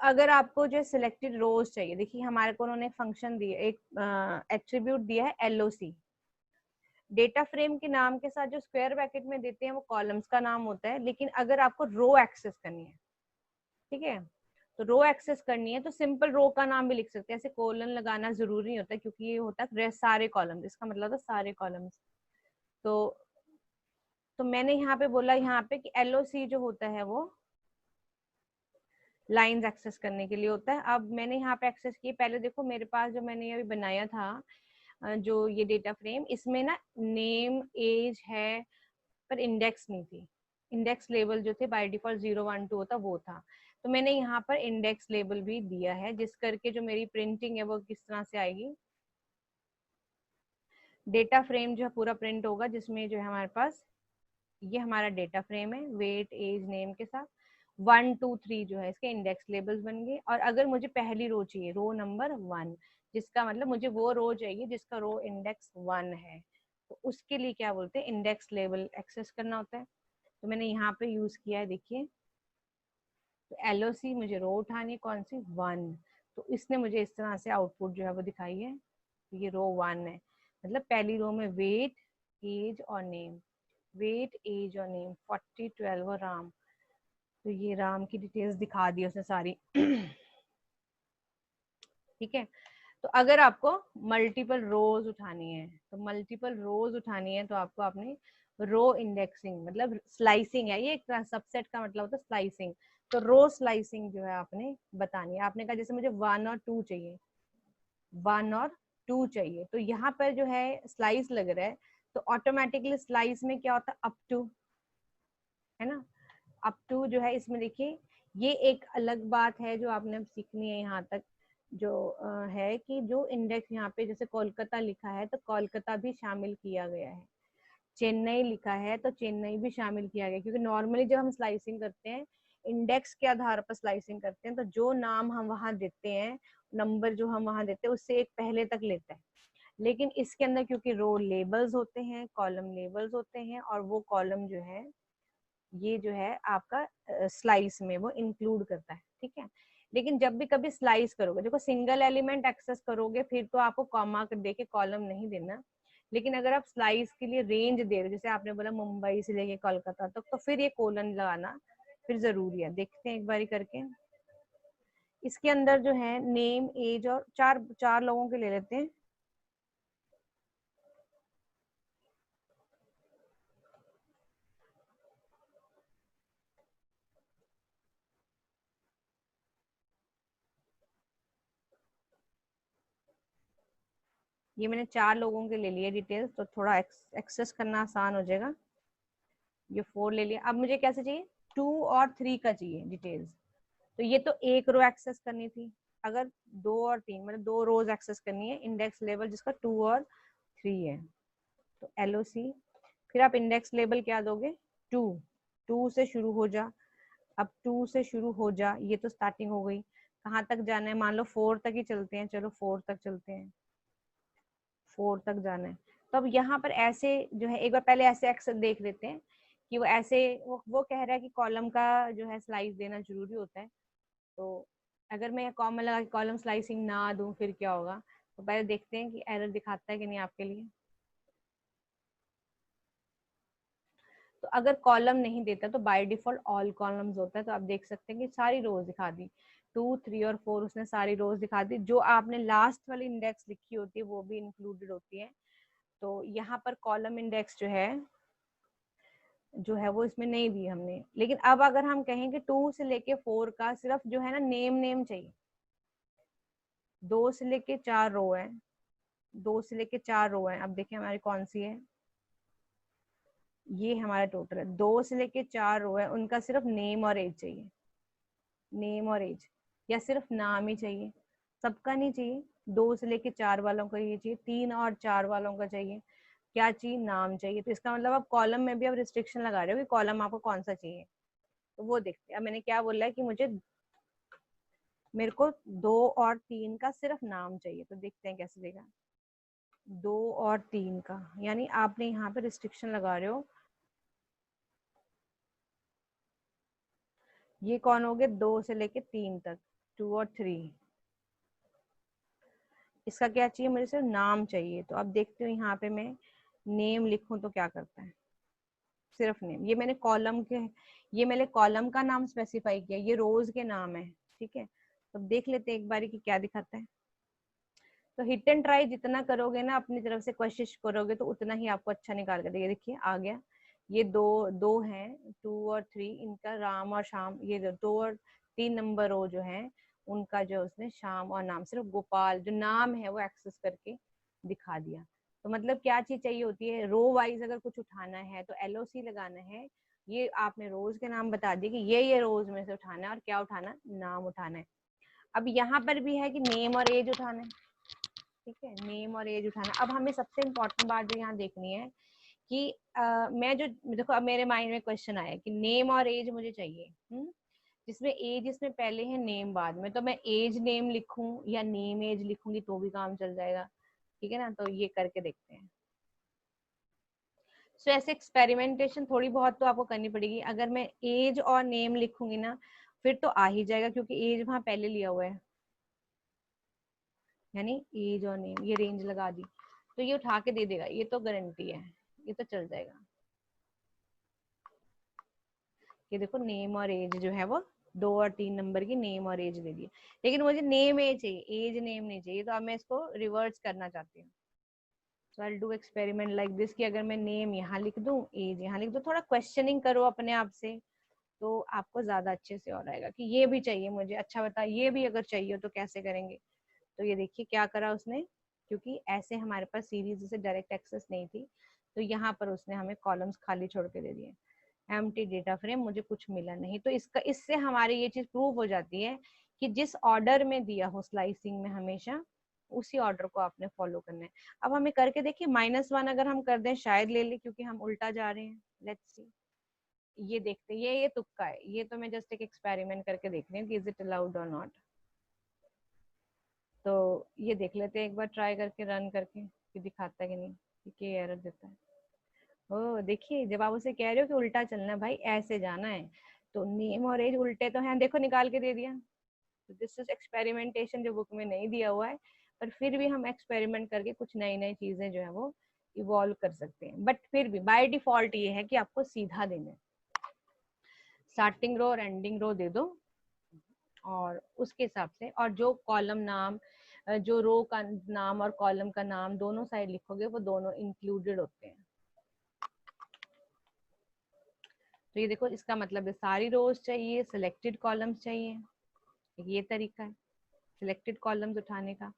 अगर आपको जो सिलेक्टेड रोज चाहिए, देखिए हमारे को उन्होंने फंक्शन दिया, एक एट्रीब्यूट दिया है एलओसी। डेटा फ्रेम के नाम के साथ जो स्क्वायर ब्रैकेट में देते हैं वो कॉलम्स का नाम होता है, लेकिन अगर आपको रो एक्सेस करनी है, ठीक है, तो रो एक्सेस करनी है तो सिंपल रो का नाम भी लिख सकते हैं, ऐसे कोलन लगाना जरूरी नहीं होता, क्योंकि ये होता है सारे कॉलम्स, इसका मतलब है सारे कॉलम्स। तो मैंने यहाँ पे बोला यहाँ पे कि एलओसी जो होता है वो लाइंस एक्सेस करने के लिए होता है। अब मैंने यहाँ पे एक्सेस किए, पहले देखो मेरे पास जो मैंने अभी बनाया था जो ये डेटा फ्रेम, इसमें ना नेम एज है पर इंडेक्स नहीं थी। इंडेक्स लेवल जो थे बाय डिफॉल्ट 0 1 2 होता वो था, तो मैंने यहाँ पर इंडेक्स लेवल भी दिया है, जिस करके जो मेरी प्रिंटिंग है वो किस तरह से आएगी, डेटा फ्रेम जो है पूरा प्रिंट होगा, जिसमें जो है हमारे पास ये हमारा डेटा फ्रेम है वेट एज नेम के साथ 1 2 3 जो है इसके इंडेक्स लेबल्स बन गए। और अगर मुझे पहली रो चाहिए, रो नंबर 1, जिसका मतलब मुझे वो रो चाहिए जिसका रो इंडेक्स 1 है, तो उसके लिए क्या बोलते हैं, इंडेक्स लेबल एक्सेस करना होता है। तो मैंने यहाँ पे यूज किया है, देखिए, तो एलओसी मुझे रो उठानी है कौन सी, 1, तो इसने मुझे इस तरह से आउटपुट जो है वो दिखाई है, तो ये रो 1 है, मतलब पहली रो में वेट एज और नेम, वेट एज और नेम 40 12 और राम, तो ये राम की डिटेल्स दिखा दी उसने सारी। ठीक है, तो अगर आपको मल्टीपल रोज उठानी है, तो मल्टीपल रोज उठानी है तो आपको अपने रो इंडेक्सिंग, मतलब स्लाइसिंग है, ये एक सबसेट का मतलब होता है स्लाइसिंग, तो रो स्लाइसिंग जो है आपने बतानी है। आपने कहा जैसे मुझे 1 और 2 चाहिए, 1 और 2 चाहिए, तो यहाँ पर जो है स्लाइस लग रहा है, तो ऑटोमेटिकली स्लाइस में क्या होता है, अप टू, है ना, अप टू जो है इसमें देखिए, ये एक अलग बात है जो आपने अब सीखनी है यहाँ तक, जो है कि जो इंडेक्स यहाँ पे जैसे कोलकाता लिखा है तो कोलकाता भी शामिल किया गया है, चेन्नई लिखा है तो चेन्नई भी शामिल किया गया, क्योंकि नॉर्मली जब हम स्लाइसिंग करते हैं इंडेक्स के आधार पर स्लाइसिंग करते हैं, तो जो नाम हम वहां देते हैं, नंबर जो हम वहां देते हैं उससे एक पहले तक लेता है, लेकिन इसके अंदर क्योंकि रो लेबल्स होते हैं, कॉलम लेबल्स होते हैं, और वो कॉलम जो है ये जो है आपका स्लाइस में वो इंक्लूड करता है, ठीक है। लेकिन जब भी कभी स्लाइस करोगे, देखो सिंगल एलिमेंट एक्सेस करोगे फिर तो आपको कॉमा दे के कॉलम नहीं देना, लेकिन अगर आप स्लाइस के लिए रेंज दे रहे हो, जैसे आपने बोला मुंबई से लेके कोलकाता तक, तो फिर ये कोलन लगाना फिर जरूरी है। देखते हैं एक बारी करके, इसके अंदर जो है नेम एज और चार चार लोगों के ले लेते हैं, ये मैंने 4 लोगों के ले लिए डिटेल्स, तो थोड़ा एक्सेस करना आसान हो जाएगा। ये 4 ले लिया, अब मुझे कैसे चाहिए, 2 और 3 का चाहिए डिटेल्स, तो ये तो एक रो एक्सेस करनी थी, अगर 2 और 3 मतलब 2 रोज एक्सेस करनी है, इंडेक्स लेवल जिसका 2 और 3 है, तो एलओसी, फिर आप इंडेक्स लेवल क्या दोगे, 2, 2 से शुरू हो जा, अब 2 से शुरू हो जा, ये तो स्टार्टिंग हो गई, कहाँ तक जाना है, मान लो 4 तक ही चलते हैं, चलो 4 तक चलते हैं, 4 तक जाना है। तो अब यहाँ पर ऐसे जो है एक बार पहले ऐसे एक्सेस देख लेते हैं कि वो ऐसे वो कह रहा है कि कॉलम का जो है स्लाइस देना जरूरी होता है, तो अगर मैं कॉमा लगा के कॉलम स्लाइसिंग ना दूं फिर क्या होगा, तो पहले देखते हैं कि एरर दिखाता है कि नहीं आपके लिए। तो अगर कॉलम नहीं देता तो बाय डिफॉल्ट ऑल कॉलम्स होता है, तो आप देख सकते हैं कि सारी रोज दिखा दी, 2 3 और 4 उसने सारी रोज दिखा दी, जो आपने लास्ट वाली इंडेक्स लिखी होती है वो भी इंक्लूडेड होती है, तो यहाँ पर कॉलम इंडेक्स जो है वो इसमें नहीं दी हमने। लेकिन अब अगर हम कहें कि 2 से लेके 4 का सिर्फ जो है ना नेम नेम चाहिए, 2 से लेके 4 रो है, 2 से लेके 4 रो है, अब देखिए हमारी कौन सी है, ये हमारा टोटल है, 2 से लेके 4 रो है, उनका सिर्फ नेम और एज चाहिए, नेम और एज, या सिर्फ नाम ही चाहिए, सबका नहीं चाहिए, 2 से लेके 4 वालों का ये चाहिए, 3 और 4 वालों का चाहिए, क्या चाहिए, नाम चाहिए, तो इसका मतलब आप कॉलम में भी आप रिस्ट्रिक्शन लगा रहे हो कि कॉलम आपको कौन सा चाहिए, तो वो देखते हैं। अब मैंने क्या बोला है कि मेरे को 2 और 3 का सिर्फ नाम चाहिए, तो देखते हैं कैसे देगा, 2 और 3 का, यानी आपने यहाँ पे रिस्ट्रिक्शन लगा रहे हो, ये कौन हो गए 2 से लेके 3 तक, 2 और 3, इसका क्या चाहिए मुझे, सिर्फ नाम चाहिए। तो अब देखते हो यहाँ पे मैं नेम लिखूं तो क्या करता है, सिर्फ नेम। ये मैंने कॉलम का नाम स्पेसिफाई किया, ये रोज के नाम है, ठीक है। तो देख लेते हैं एक बारी कि क्या दिखाता है। तो हिट एंड ट्राई जितना करोगे ना, अपनी तरफ से कोशिश करोगे, तो उतना ही आपको अच्छा निकाल कर देगा। देखिए आ गया, ये दो हैं, 2 और 3, इनका राम और श्याम, ये 2 और 3 नंबर रो जो है उनका जो उसने श्याम और नाम, सिर्फ गोपाल जो नाम है वो एक्सेस करके दिखा दिया। तो मतलब क्या चीज चाहिए होती है, रो वाइज अगर कुछ उठाना है तो LOC लगाना है। ये आपने रोज के नाम बता दिए कि ये रोज में से उठाना है, और क्या उठाना, नाम उठाना है। अब यहाँ पर भी है कि नेम और एज उठाना है, ठीक है, नेम और एज उठाना। अब हमें सबसे इम्पोर्टेंट बात जो यहाँ देखनी है कि मैं जो, देखो अब मेरे माइंड में क्वेश्चन आया कि नेम और एज मुझे चाहिए, जिसमें एज इसमें पहले है नेम बाद में, तो मैं एज नेम लिखूं या नेम एज लिखूंगी तो भी काम चल जाएगा, ठीक है ना। तो ये करके देखते हैं। सो ऐसे एक्सपेरिमेंटेशन थोड़ी बहुत तो आपको करनी पड़ेगी। अगर मैं एज और नेम लिखूंगी ना, फिर तो आ ही जाएगा, क्योंकि एज वहां पहले लिया हुआ है, यानी एज और नेम, ये रेंज लगा दी तो ये उठा के दे देगा, ये तो गारंटी है, ये तो चल जाएगा। ये देखो नेम और एज जो है वो 2 और 3 नंबर की नेम और एज दे दी, लेकिन मुझे नेम एज चाहिए, एज नेम नहीं चाहिए। तो अब मैं इसको रिवर्स करना चाहती हूँ। So I will do experiment like this, कि अगर मैं नेम यहाँ लिख दूं, एज यहाँ लिख दूं, थोड़ा क्वेश्चनिंग करो अपने आप से, तो आपको ज्यादा अच्छे से और आएगा कि ये भी चाहिए मुझे, अच्छा बता ये भी अगर चाहिए तो कैसे करेंगे। तो ये देखिए क्या करा उसने, क्योंकि ऐसे हमारे पास सीरीज से डायरेक्ट एक्सेस नहीं थी, तो यहाँ पर उसने हमें कॉलम्स खाली छोड़ के दे दिए, एम्प्टी डेटा फ्रेम, मुझे कुछ मिला नहीं। तो इससे हमारी ये चीज प्रूव हो जाती है कि जिस ऑर्डर में दिया हो स्लाइसिंग में, हमेशा उसी ऑर्डर को आपने फॉलो करना है। अब हमें करके देखिए, -1 अगर हम कर दें शायद ले ले, क्योंकि हम उल्टा जा रहे हैं। लेट्स सी, ये देखते हैं, ये तुक्का है, ये तो मैं जस्ट एक एक्सपेरिमेंट करके देख रही हूँ कि इज इट अलाउड और नॉट। तो ये देख लेते हैं एक बार ट्राई करके, रन करके कि दिखाता है कि नहीं, कि एरर देता है। ओ देखिए, जब आप उसे कह रहे हो कि उल्टा चलना है भाई, ऐसे जाना है, तो नेम और एज उल्टे तो हैं, देखो निकाल के दे दिया। तो दिस इज एक्सपेरिमेंटेशन, जो बुक में नहीं दिया हुआ है, पर फिर भी हम एक्सपेरिमेंट करके कुछ नई नई चीजें जो है वो इवॉल्व कर सकते हैं। बट फिर भी बाय डिफॉल्ट ये है कि आपको सीधा देना है, स्टार्टिंग रो और एंडिंग रो दे दो, और उसके हिसाब से, और जो कॉलम नाम, जो रो का नाम और कॉलम का नाम दोनों साइड लिखोगे, वो दोनों इंक्लूडेड होते हैं। तो ये देखो, इसका मतलब है सारी रोज चाहिए, सिलेक्टेड कॉलम्स चाहिए, ये तरीका है सिलेक्टेड कॉलम्स उठाने का।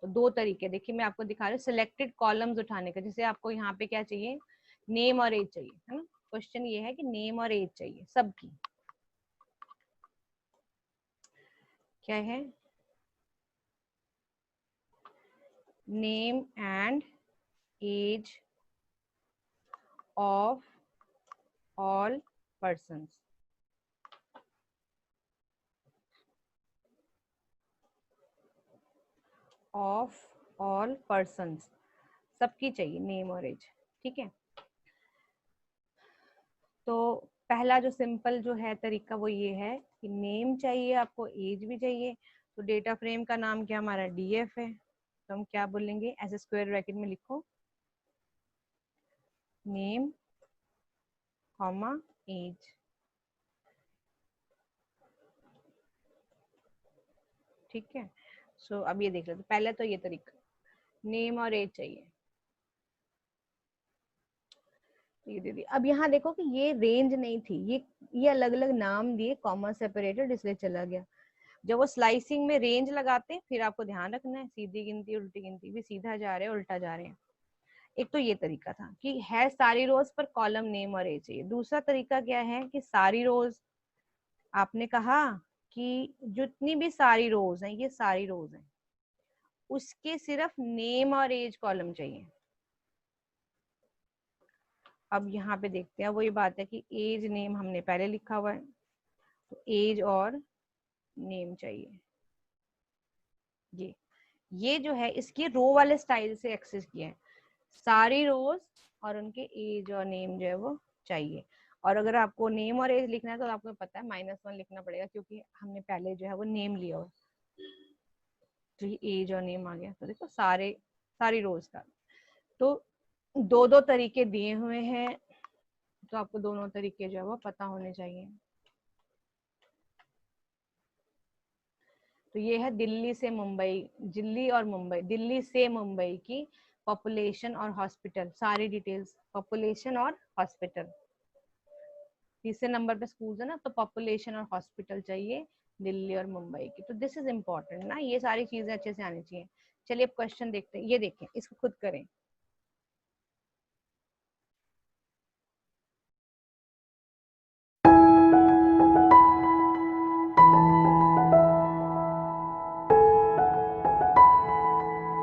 तो 2 तरीके देखिए मैं आपको दिखा रही हूँ सिलेक्टेड कॉलम्स उठाने का। जैसे आपको यहाँ पे क्या चाहिए, नेम और एज चाहिए, है ना। क्वेश्चन ये है कि नेम और एज चाहिए सबकी, क्या है, name and age of all persons, of all persons, सबकी चाहिए नेम और एज, ठीक है। तो पहला जो सिंपल जो है तरीका वो ये है कि नेम चाहिए आपको, एज भी चाहिए। तो डेटा फ्रेम का नाम क्या हमारा DF है, तो हम क्या बोलेंगे, ऐसे स्क्वायर ब्रैकेट में लिखो नेम कॉमा एज, ठीक है। सो अब ये देख लेते, पहले तो ये तरीका, नेम और एज चाहिए, ये दे दी। अब यहाँ देखो कि ये रेंज नहीं थी, ये अलग अलग नाम दिए, कॉमा सेपरेटेड, इसलिए चला गया। जब वो स्लाइसिंग में रेंज लगाते हैं, फिर आपको ध्यान रखना है सीधी गिनती उल्टी गिनती भी, सीधा जा रहे हैं उल्टा जा रहे हैं। एक तो ये तरीका था कि है सारी रोज पर कॉलम नेम और एज चाहिए। दूसरा तरीका क्या है कि सारी रोज, आपने कहा कि जितनी भी सारी रोज हैं, ये सारी रोज हैं, उसके सिर्फ नेम और एज कॉलम चाहिए। अब यहाँ पे देखते हैं, वही बात है कि एज नेम हमने पहले लिखा हुआ है, तो एज और नेम चाहिए। ये जो है इसकी रो वाले स्टाइल से एक्सेस किया है, सारी रोज और उनके एज और नेम जो है वो चाहिए। और अगर आपको नेम और एज लिखना है तो आपको पता है -1 लिखना पड़ेगा, क्योंकि हमने पहले जो है वो नेम लिया हो। तो ये एज और नेम आ गया। तो देखो सारी रोज का, तो दो दो तरीके दिए हुए हैं, तो आपको दोनों तरीके जो है वो पता होने चाहिए। तो ये है दिल्ली से मुंबई, दिल्ली से मुंबई की पॉपुलेशन और हॉस्पिटल, सारी डिटेल्स, पॉपुलेशन और हॉस्पिटल। तीसरे नंबर पे स्कूल है ना, तो पॉपुलेशन और हॉस्पिटल चाहिए दिल्ली और मुंबई की। तो दिस इज इम्पोर्टेंट ना, ये सारी चीजें अच्छे से आनी चाहिए। चलिए अब क्वेश्चन देखते हैं, ये देखें, इसको खुद करें।